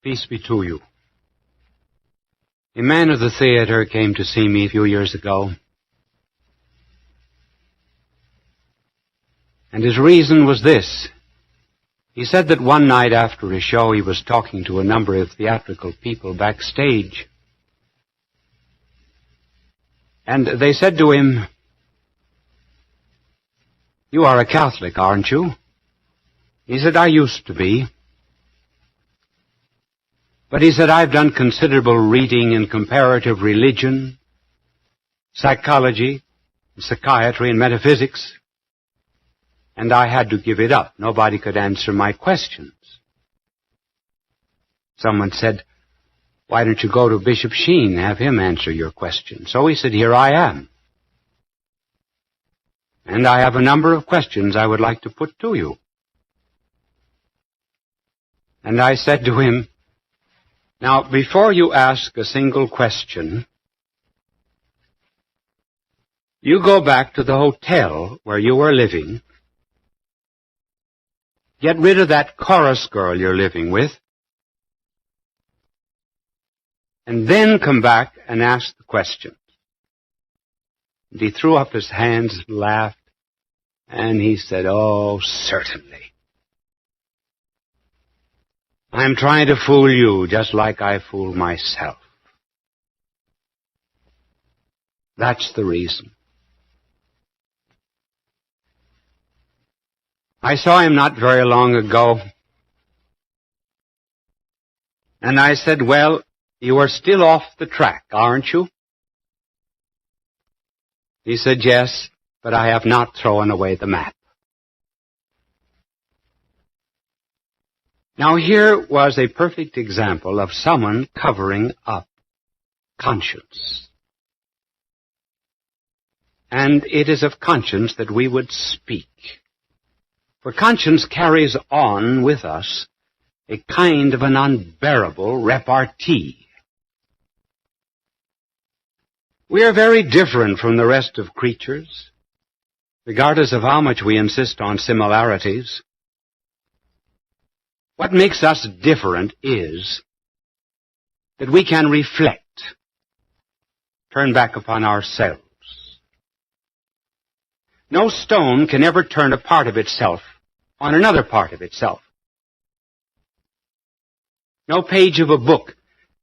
Peace be to you. A man of the theater came to see me a few years ago, and his reason was this. He said that one night after a show he was talking to a number of theatrical people backstage, and they said to him, "You are a Catholic, aren't you?" He said, "I used to be." But he said, "I've done considerable reading in comparative religion, psychology, psychiatry, and metaphysics, and I had to give it up. Nobody could answer my questions." Someone said, "Why don't you go to Bishop Sheen, have him answer your questions?" So he said, "Here I am. And I have a number of questions I would like to put to you." And I said to him, "Now, before you ask a single question, you go back to the hotel where you were living, get rid of that chorus girl you're living with, and then come back and ask the questions." And he threw up his hands and laughed, and he said, "Oh, certainly. I'm trying to fool you just like I fool myself. That's the reason." I saw him not very long ago, and I said, "Well, you are still off the track, aren't you?" He said, "Yes, but I have not thrown away the map." Now here was a perfect example of someone covering up conscience. And it is of conscience that we would speak. For conscience carries on with us a kind of an unbearable repartee. We are very different from the rest of creatures, regardless of how much we insist on similarities. What makes us different is that we can reflect, turn back upon ourselves. No stone can ever turn a part of itself on another part of itself. No page of a book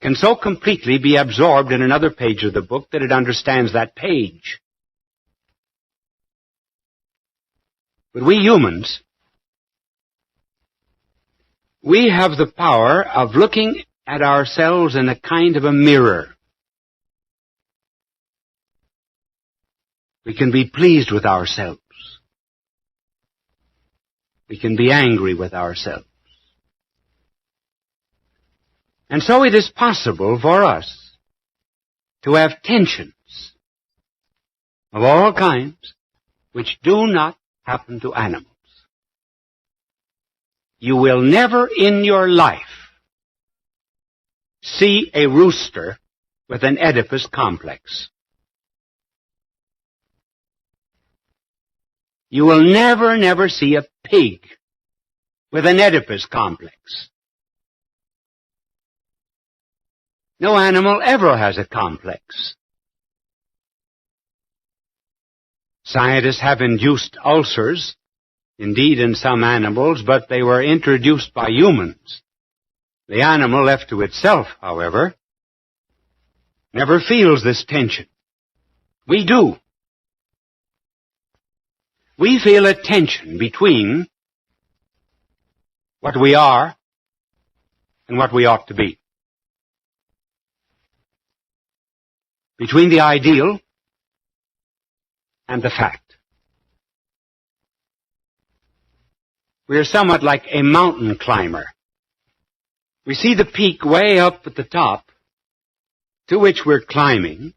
can so completely be absorbed in another page of the book that it understands that page. But we humans, we have the power of looking at ourselves in a kind of a mirror. We can be pleased with ourselves. We can be angry with ourselves. And so it is possible for us to have tensions of all kinds which do not happen to animals. You will never in your life see a rooster with an Oedipus complex. You will never see a pig with an Oedipus complex. No animal ever has a complex. Scientists have induced ulcers, indeed in some animals, but they were introduced by humans. The animal left to itself, however, never feels this tension. We do. We feel a tension between what we are and what we ought to be. Between the ideal and the fact. We are somewhat like a mountain climber. We see the peak way up at the top, to which we're climbing,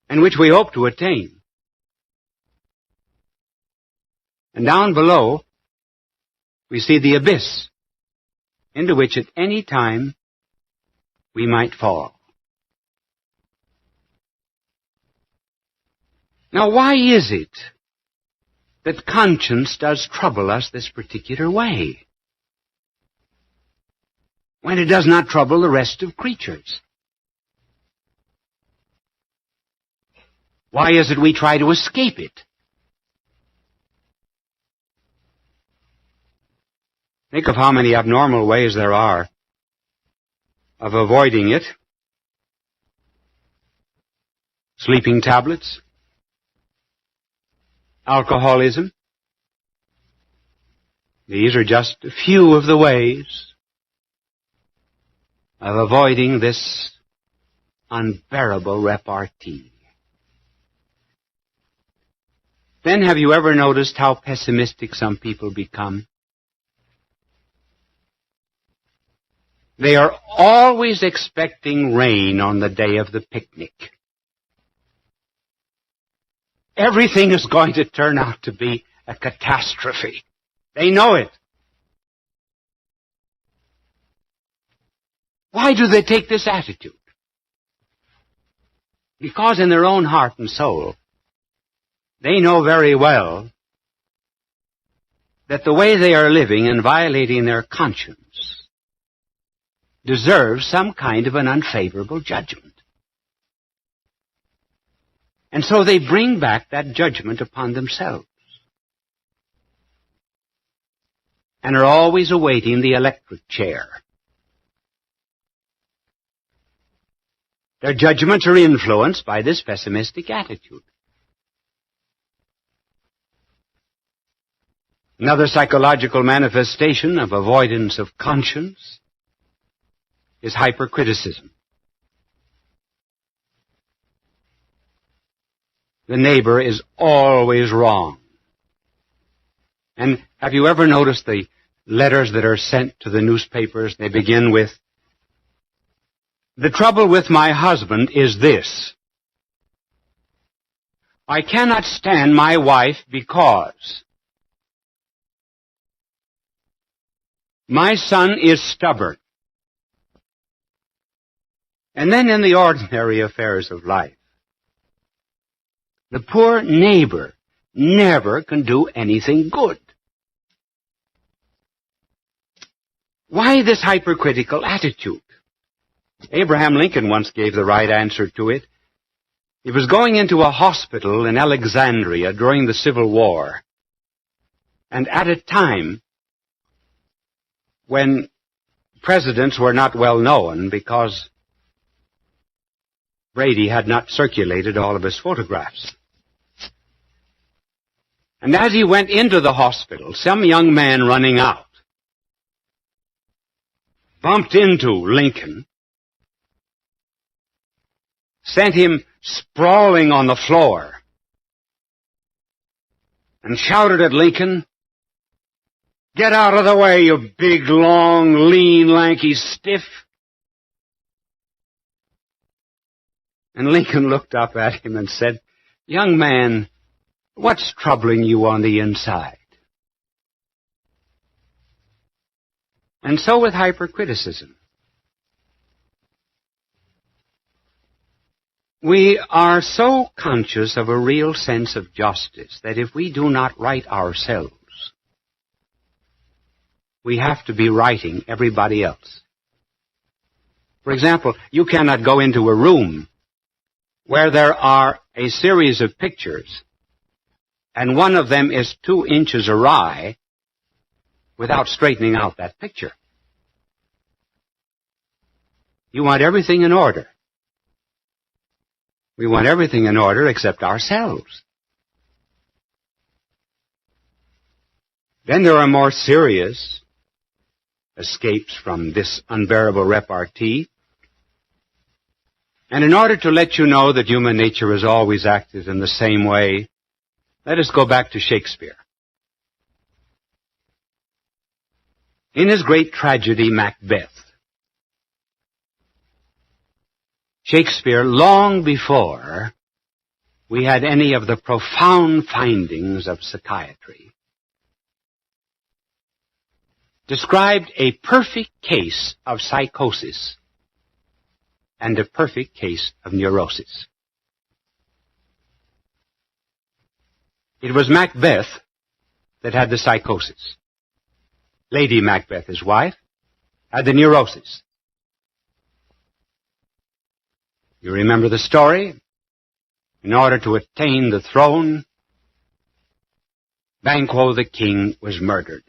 and which we hope to attain. And down below, we see the abyss, into which at any time we might fall. Now, why is it that conscience does trouble us this particular way? when it does not trouble the rest of creatures? Why is it we try to escape it? Think of how many abnormal ways there are of avoiding it. Sleeping tablets, alcoholism. These are just a few of the ways of avoiding this unbearable repartee. Then have you ever noticed how pessimistic some people become? They are always expecting rain on the day of the picnic. Everything is going to turn out to be a catastrophe. They know it. Why do they take this attitude? Because in their own heart and soul, they know very well that the way they are living and violating their conscience deserves some kind of an unfavorable judgment. And so they bring back that judgment upon themselves and are always awaiting the electric chair. Their judgments are influenced by this pessimistic attitude. Another psychological manifestation of avoidance of conscience is hypercriticism. The neighbor is always wrong. And have you ever noticed the letters that are sent to the newspapers? They begin with, "The trouble with my husband is this. I cannot stand my wife because my son is stubborn." And then in the ordinary affairs of life, the poor neighbor never can do anything good. Why this hypercritical attitude? Abraham Lincoln once gave the right answer to it. He was going into a hospital in Alexandria during the Civil War, and at a time when presidents were not well known because Brady had not circulated all of his photographs. And as he went into the hospital, some young man running out bumped into Lincoln, sent him sprawling on the floor, and shouted at Lincoln, "Get out of the way, you big, long, lean, lanky stiff." And Lincoln looked up at him and said, "Young man, what's troubling you on the inside?" And so with hypercriticism. We are so conscious of a real sense of justice that if we do not right ourselves, we have to be righting everybody else. For example, you cannot go into a room where there are a series of pictures and one of them is 2 inches awry without straightening out that picture. You want everything in order. We want everything in order except ourselves. Then there are more serious escapes from this unbearable repartee. And in order to let you know that human nature has always acted in the same way, let us go back to Shakespeare. In his great tragedy, Macbeth, Shakespeare, long before we had any of the profound findings of psychiatry, described a perfect case of psychosis and a perfect case of neurosis. It was Macbeth that had the psychosis. Lady Macbeth, his wife, had the neurosis. You remember the story? In order to attain the throne, Banquo the king was murdered.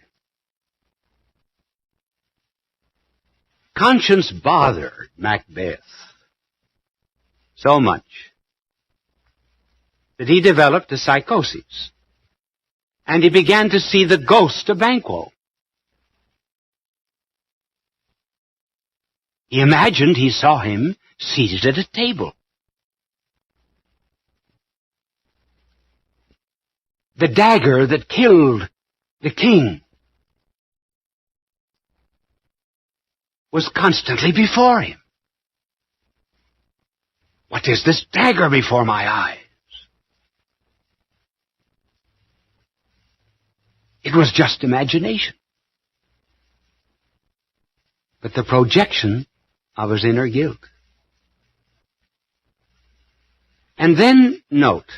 Conscience bothered Macbeth so much that he developed a psychosis, and he began to see the ghost of Banquo. He imagined he saw him seated at a table. The dagger that killed the king was constantly before him. What is this dagger before my eyes? It was just imagination, but the projection of his inner guilt. And then note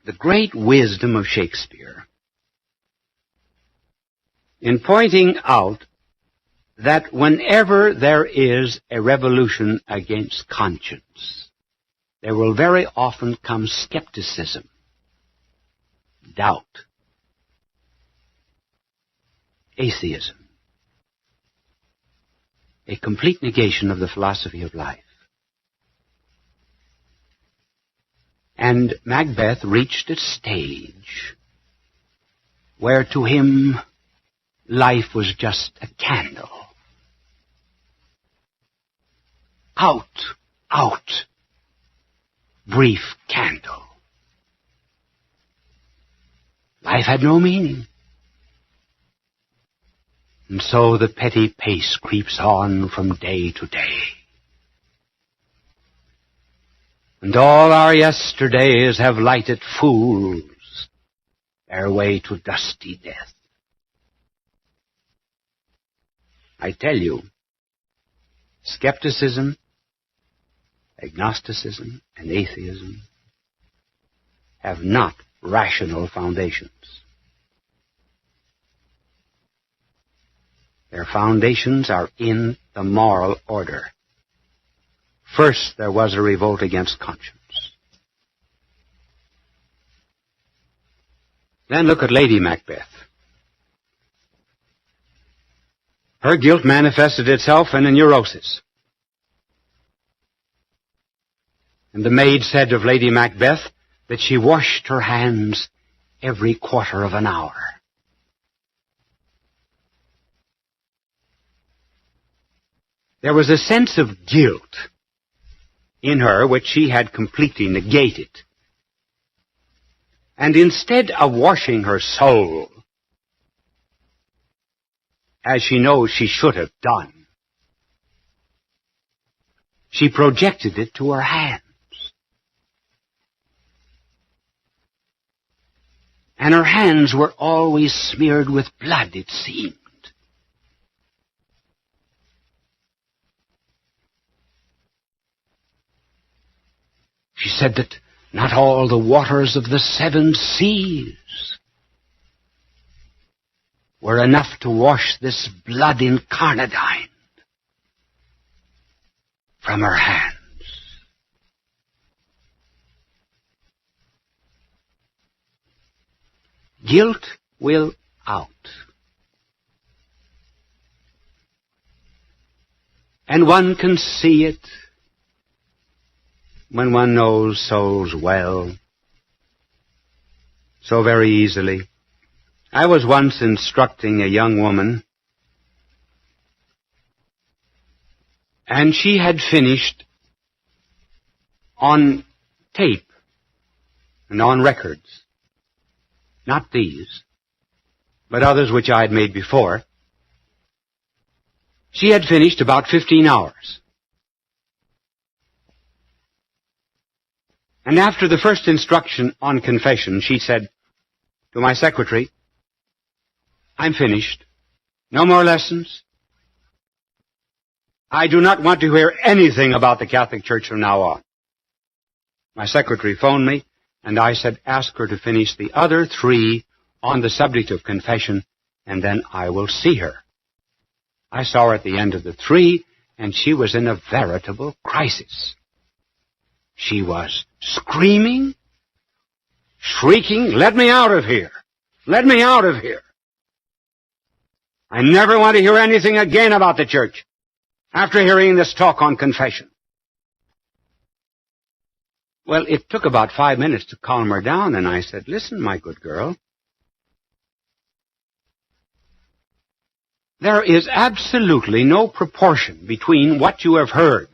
the great wisdom of Shakespeare in pointing out that whenever there is a revolution against conscience, there will very often come skepticism, doubt, atheism, a complete negation of the philosophy of life. And Macbeth reached a stage where to him life was just a candle. Out, brief candle. Life had no meaning. And so the petty pace creeps on from day to day. And all our yesterdays have lighted fools their way to dusty death. I tell you, skepticism, agnosticism, and atheism have not rational foundations. Their foundations are in the moral order. First, there was a revolt against conscience. Then look at Lady Macbeth. Her guilt manifested itself in a neurosis. And the maid said of Lady Macbeth that she washed her hands every quarter of an hour. There was a sense of guilt in her which she had completely negated. And instead of washing her soul, as she knows she should have done, she projected it to her hands. And her hands were always smeared with blood, it seemed. She said that not all the waters of the 7 seas were enough to wash this blood incarnadine from her hands. Guilt will out. And one can see it when one knows souls well, so very easily. I was once instructing a young woman, and she had finished on tape and on records, not these, but others which I had made before. She had finished about 15 hours. And after the first instruction on confession, she said to my secretary, "I'm finished. No more lessons. I do not want to hear anything about the Catholic Church from now on." My secretary phoned me, and I said, "Ask her to finish the other 3 on the subject of confession, and then I will see her." I saw her at the end of the tree, and she was in a veritable crisis. She was screaming, shrieking, "Let me out of here! Let me out of here! I never want to hear anything again about the church after hearing this talk on confession." Well, it took about 5 minutes to calm her down, and I said, "Listen, my good girl, there is absolutely no proportion between what you have heard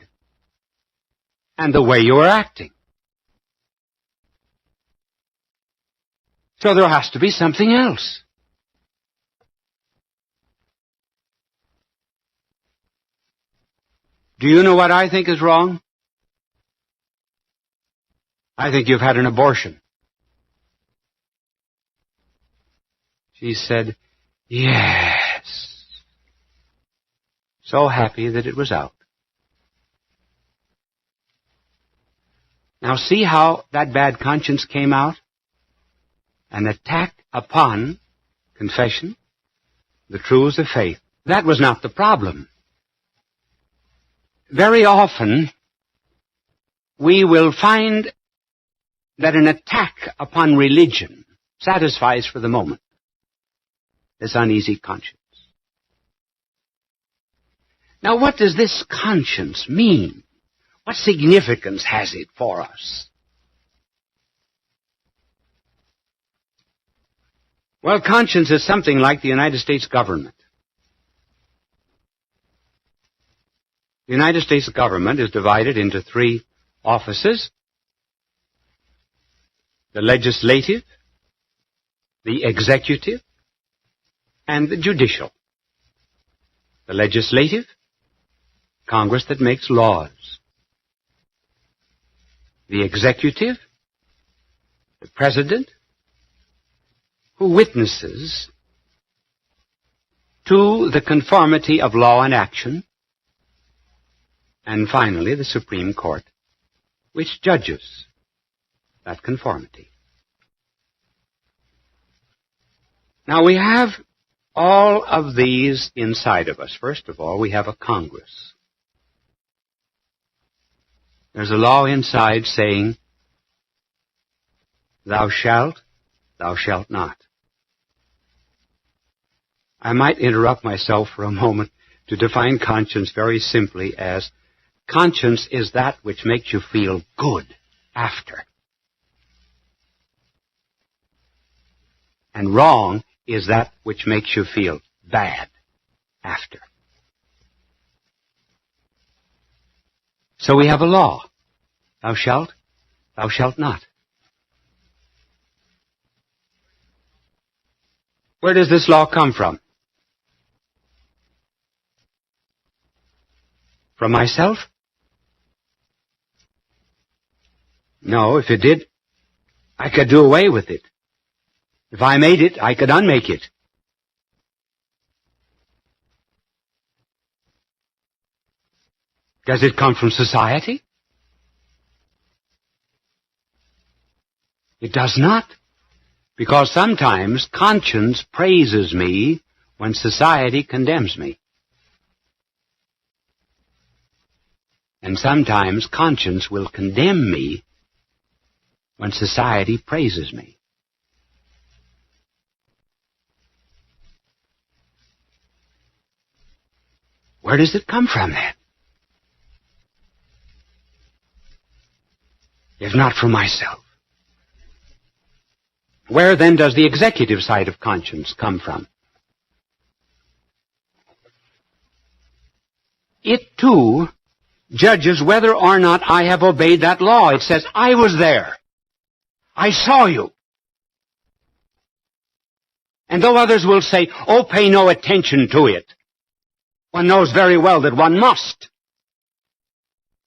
and the way you are acting. So there has to be something else." Do you know what I think is wrong? I think you've had an abortion. She said, "Yes." So happy that it was out. Now see how that bad conscience came out? An attack upon confession, the truths of faith. That was not the problem. Very often, we will find that an attack upon religion satisfies for the moment this uneasy conscience. Now, what does this conscience mean? What significance has it for us? Well, conscience is something like the United States government. The United States government is divided into 3 offices: the legislative, the executive, and the judicial. The legislative, Congress that makes laws. The executive, the president, who witnesses to the conformity of law and action. And finally, the Supreme Court, which judges that conformity. Now, we have all of these inside of us. First of all, we have a Congress. There's a law inside saying, "Thou shalt not." I might interrupt myself for a moment to define conscience very simply as conscience is that which makes you feel good after. And wrong is that which makes you feel bad after. So we have a law. Thou shalt not. Where does this law come from? From myself? No, if it did, I could do away with it. If I made it, I could unmake it. Does it come from society? It does not, because sometimes conscience praises me when society condemns me. And sometimes conscience will condemn me when society praises me. Where does it come from then? If not from myself. Where then does the executive side of conscience come from? It too judges whether or not I have obeyed that law. It says, I was there. I saw you. And though others will say, oh, pay no attention to it, one knows very well that one must.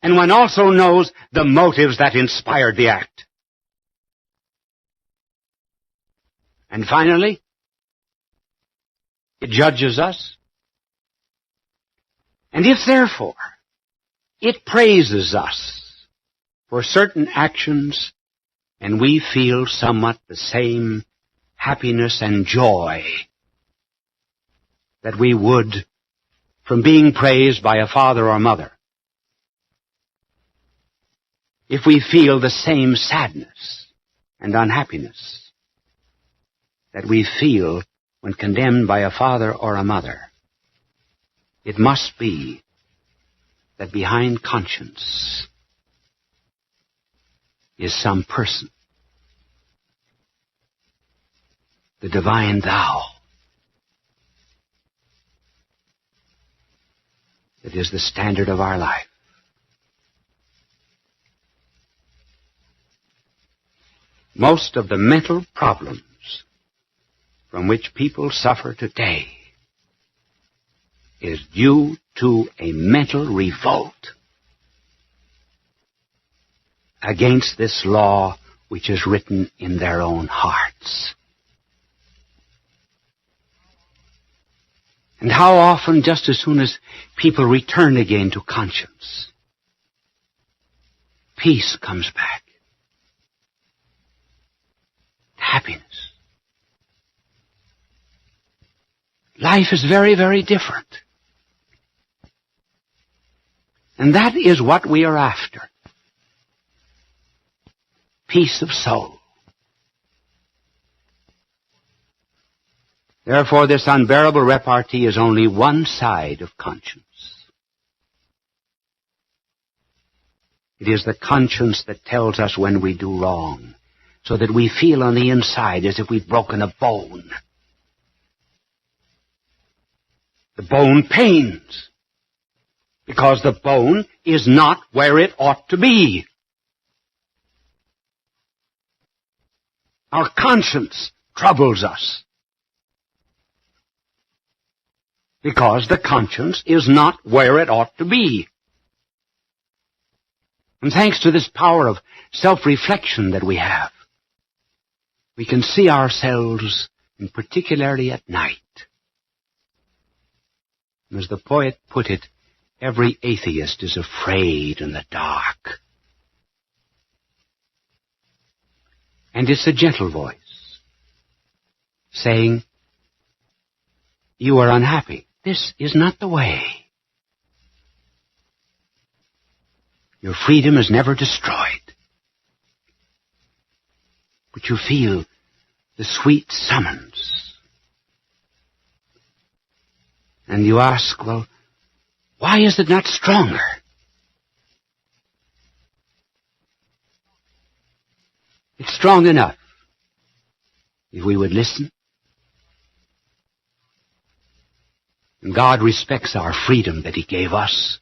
And one also knows the motives that inspired the act. And finally, it judges us. And if therefore it praises us for certain actions, and we feel somewhat the same happiness and joy that we would from being praised by a father or mother. If we feel the same sadness and unhappiness that we feel when condemned by a father or a mother, it must be that behind conscience is some person, the divine thou, that is the standard of our life. Most of the mental problems from which people suffer today is due to a mental revolt against this law which is written in their own hearts. And how often, just as soon as people return again to conscience, peace comes back, happiness. Life is very, very different. And that is what we are after. Peace of soul. Therefore, this unbearable repartee is only one side of conscience. It is the conscience that tells us when we do wrong, so that we feel on the inside as if we've broken a bone. The bone pains, because the bone is not where it ought to be. Our conscience troubles us, because the conscience is not where it ought to be. And thanks to this power of self-reflection that we have, we can see ourselves, and particularly at night. And as the poet put it, every atheist is afraid in the dark. And it's a gentle voice saying, you are unhappy. This is not the way. Your freedom is never destroyed. But you feel the sweet summons. And you ask, well, why is it not stronger? It's strong enough if we would listen. And God respects our freedom that He gave us.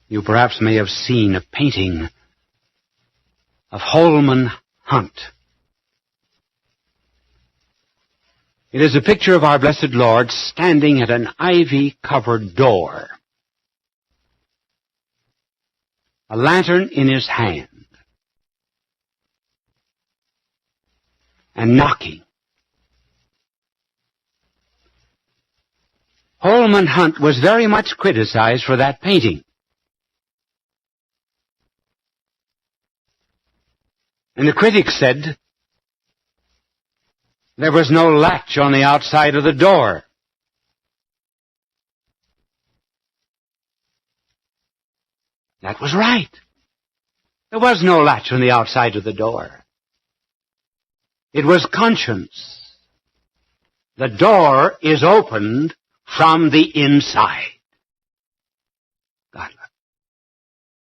You perhaps may have seen a painting of Holman Hunt. It is a picture of our blessed Lord standing at an ivy-covered door, a lantern in His hand, and knocking. Holman Hunt was very much criticized for that painting. And the critics said there was no latch on the outside of the door. That was right. There was no latch on the outside of the door. It was conscience. The door is opened from the inside. God love.